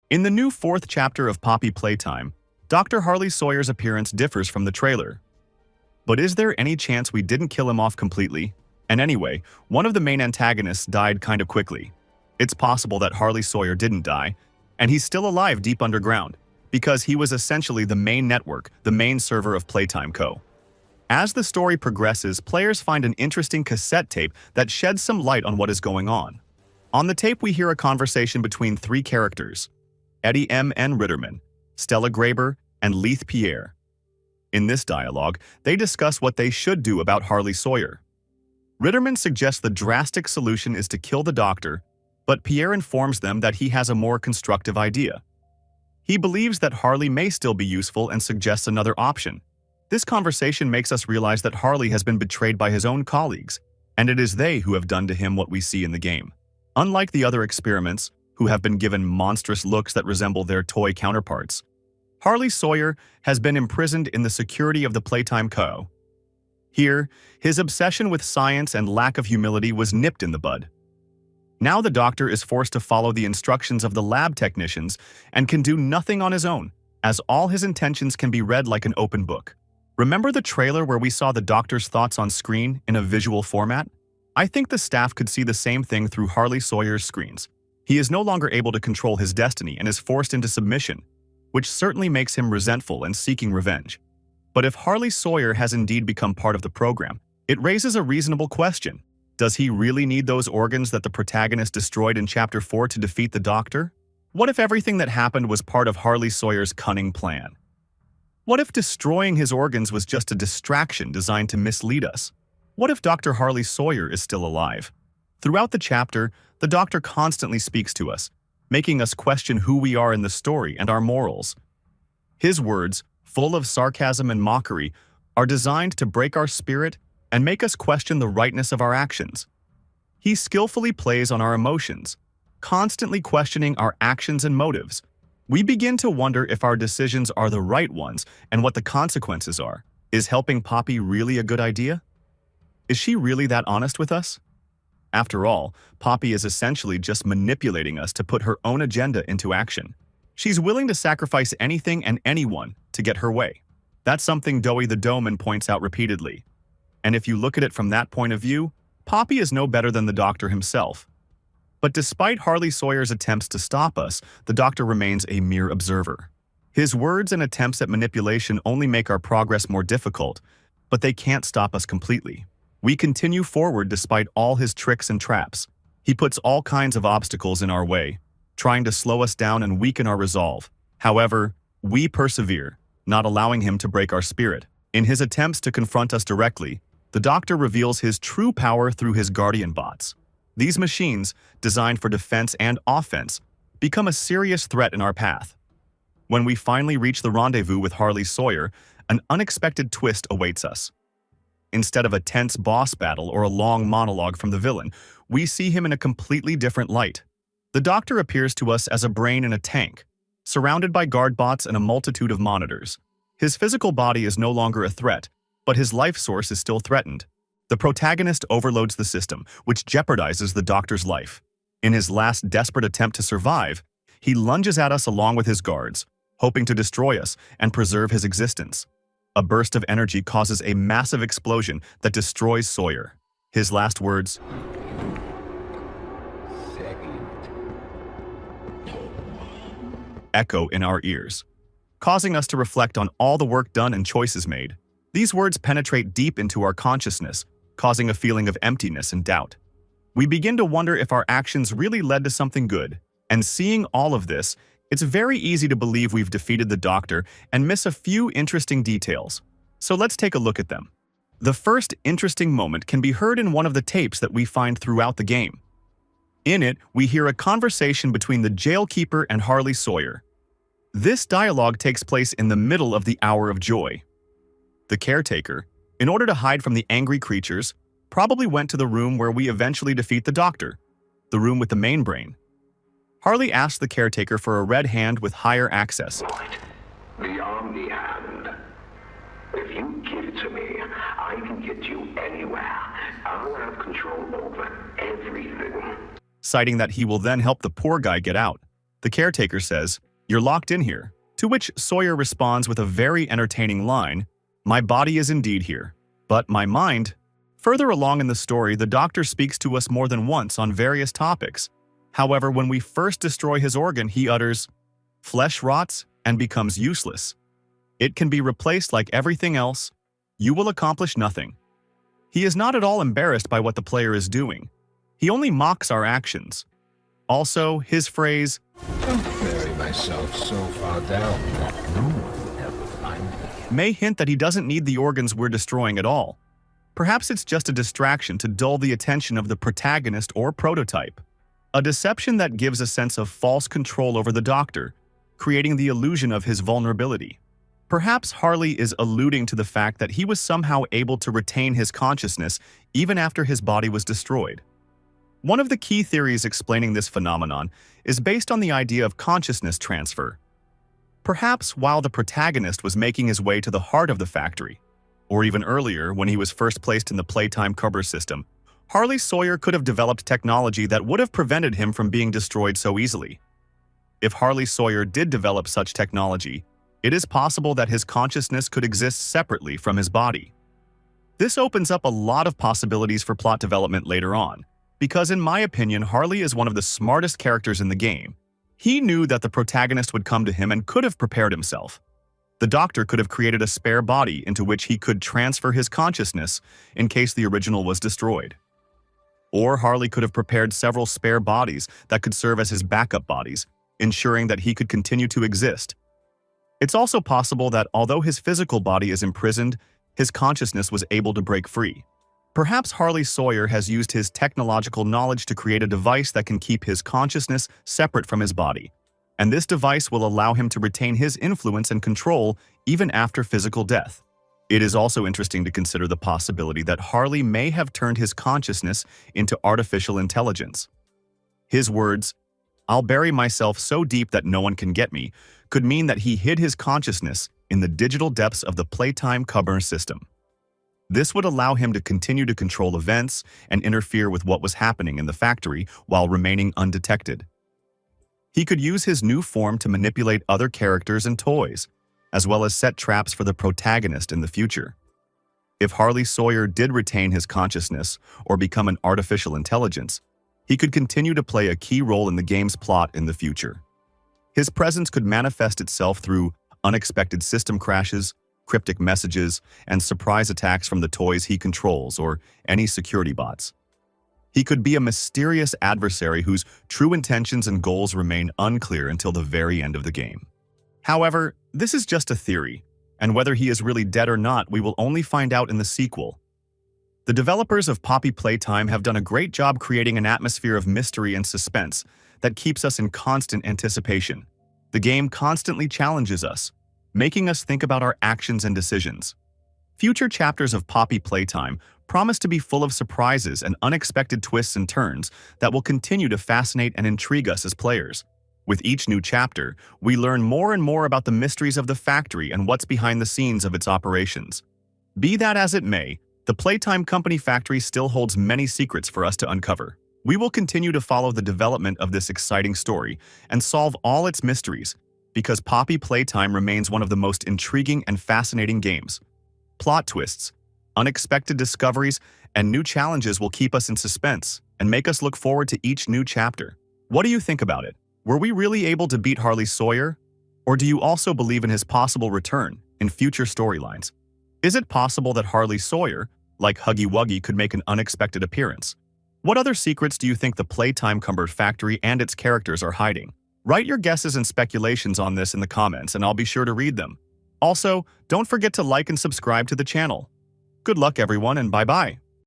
In the new fourth chapter of Poppy Playtime, Dr. Harley Sawyer's appearance differs from the trailer. But is there any chance we didn't kill him off completely? And anyway, one of the main antagonists died kind of quickly. It's possible that Harley Sawyer didn't die, and he's still alive deep underground, because he was essentially the main network, the main server of Playtime Co. As the story progresses, players find an interesting cassette tape that sheds some light on what is going on. On the tape, we hear a conversation between three characters: Eddie M. N. Ritterman, Stella Graber, and Leith Pierre. In this dialogue, they discuss what they should do about Harley Sawyer. Ritterman suggests the drastic solution is to kill the doctor, but Pierre informs them that he has a more constructive idea. He believes that Harley may still be useful and suggests another option. This conversation makes us realize that Harley has been betrayed by his own colleagues, and it is they who have done to him what we see in the game. Unlike the other experiments, who have been given monstrous looks that resemble their toy counterparts, Harley Sawyer has been imprisoned in the security of the Playtime Co. Here, his obsession with science and lack of humility was nipped in the bud. Now the doctor is forced to follow the instructions of the lab technicians and can do nothing on his own, as all his intentions can be read like an open book. Remember the trailer where we saw the doctor's thoughts on screen in a visual format? I think the staff could see the same thing through Harley Sawyer's screens. He is no longer able to control his destiny and is forced into submission, which certainly makes him resentful and seeking revenge. But if Harley Sawyer has indeed become part of the program, it raises a reasonable question. Does he really need those organs that the protagonist destroyed in Chapter 4 to defeat the Doctor? What if everything that happened was part of Harley Sawyer's cunning plan? What if destroying his organs was just a distraction designed to mislead us? What if Dr. Harley Sawyer is still alive? Throughout the chapter, the Doctor constantly speaks to us, making us question who we are in the story and our morals. His words, full of sarcasm and mockery, are designed to break our spirit and make us question the rightness of our actions. He skillfully plays on our emotions, constantly questioning our actions and motives. We begin to wonder if our decisions are the right ones and what the consequences are. Is helping Poppy really a good idea? Is she really that honest with us? After all, Poppy is essentially just manipulating us to put her own agenda into action. She's willing to sacrifice anything and anyone to get her way. That's something Doey the Doman points out repeatedly. And if you look at it from that point of view, Poppy is no better than the Doctor himself. But despite Harley Sawyer's attempts to stop us, the Doctor remains a mere observer. His words and attempts at manipulation only make our progress more difficult, but they can't stop us completely. We continue forward despite all his tricks and traps. He puts all kinds of obstacles in our way, trying to slow us down and weaken our resolve. However, we persevere, not allowing him to break our spirit. In his attempts to confront us directly, the Doctor reveals his true power through his Guardian bots. These machines, designed for defense and offense, become a serious threat in our path. When we finally reach the rendezvous with Harley Sawyer, an unexpected twist awaits us. Instead of a tense boss battle or a long monologue from the villain, we see him in a completely different light. The Doctor appears to us as a brain in a tank, surrounded by guard bots and a multitude of monitors. His physical body is no longer a threat, but his life source is still threatened. The protagonist overloads the system, which jeopardizes the Doctor's life. In his last desperate attempt to survive, he lunges at us along with his guards, hoping to destroy us and preserve his existence. A burst of energy causes a massive explosion that destroys Sawyer. His last words echo in our ears, causing us to reflect on all the work done and choices made. These words penetrate deep into our consciousness, causing a feeling of emptiness and doubt. We begin to wonder if our actions really led to something good. And seeing all of this, it's very easy to believe we've defeated the Doctor and miss a few interesting details. So let's take a look at them. The first interesting moment can be heard in one of the tapes that we find throughout the game. In it, we hear a conversation between the jailkeeper and Harley Sawyer. This dialogue takes place in the middle of the Hour of Joy. The caretaker, in order to hide from the angry creatures, probably went to the room where we eventually defeat the Doctor, the room with the main brain. Harley asked the caretaker for a red hand with higher access. Right. The Omni Hand. If you give it to me, I can get you anywhere. I'll have control over everything. Citing that he will then help the poor guy get out. The caretaker says, "You're locked in here," to which Sawyer responds with a very entertaining line, "My body is indeed here, but my mind." Further along in the story, the Doctor speaks to us more than once on various topics. However, when we first destroy his organ, he utters, "Flesh rots and becomes useless. It can be replaced like everything else. You will accomplish nothing." He is not at all embarrassed by what the player is doing. He only mocks our actions. Also, his phrase, "Don't bury myself so far down that no one will ever find me," may hint that he doesn't need the organs we're destroying at all. Perhaps it's just a distraction to dull the attention of the protagonist or prototype. A deception that gives a sense of false control over the Doctor, creating the illusion of his vulnerability. Perhaps Harley is alluding to the fact that he was somehow able to retain his consciousness even after his body was destroyed. One of the key theories explaining this phenomenon is based on the idea of consciousness transfer. Perhaps while the protagonist was making his way to the heart of the factory, or even earlier when he was first placed in the Playtime Co system, Harley Sawyer could have developed technology that would have prevented him from being destroyed so easily. If Harley Sawyer did develop such technology, it is possible that his consciousness could exist separately from his body. This opens up a lot of possibilities for plot development later on, because in my opinion, Harley is one of the smartest characters in the game. He knew that the protagonist would come to him and could have prepared himself. The Doctor could have created a spare body into which he could transfer his consciousness in case the original was destroyed. Or Harley could have prepared several spare bodies that could serve as his backup bodies, ensuring that he could continue to exist. It's also possible that although his physical body is imprisoned, his consciousness was able to break free. Perhaps Harley Sawyer has used his technological knowledge to create a device that can keep his consciousness separate from his body, and this device will allow him to retain his influence and control even after physical death. It is also interesting to consider the possibility that Harley may have turned his consciousness into artificial intelligence. His words, "I'll bury myself so deep that no one can get me," could mean that he hid his consciousness in the digital depths of the Playtime Co system. This would allow him to continue to control events and interfere with what was happening in the factory while remaining undetected. He could use his new form to manipulate other characters and toys, as well as set traps for the protagonist in the future. If Harley Sawyer did retain his consciousness or become an artificial intelligence, he could continue to play a key role in the game's plot in the future. His presence could manifest itself through unexpected system crashes, cryptic messages, and surprise attacks from the toys he controls or any security bots. He could be a mysterious adversary whose true intentions and goals remain unclear until the very end of the game. However, this is just a theory, and whether he is really dead or not, we will only find out in the sequel. The developers of Poppy Playtime have done a great job creating an atmosphere of mystery and suspense that keeps us in constant anticipation. The game constantly challenges us, making us think about our actions and decisions. Future chapters of Poppy Playtime promise to be full of surprises and unexpected twists and turns that will continue to fascinate and intrigue us as players. With each new chapter, we learn more and more about the mysteries of the factory and what's behind the scenes of its operations. Be that as it may, the Playtime Company factory still holds many secrets for us to uncover. We will continue to follow the development of this exciting story and solve all its mysteries, because Poppy Playtime remains one of the most intriguing and fascinating games. Plot twists, unexpected discoveries, and new challenges will keep us in suspense and make us look forward to each new chapter. What do you think about it? Were we really able to beat Harley Sawyer? Or do you also believe in his possible return in future storylines? Is it possible that Harley Sawyer, like Huggy Wuggy, could make an unexpected appearance? What other secrets do you think the Playtime Co factory and its characters are hiding? Write your guesses and speculations on this in the comments, and I'll be sure to read them. Also, don't forget to like and subscribe to the channel. Good luck, everyone, and bye-bye.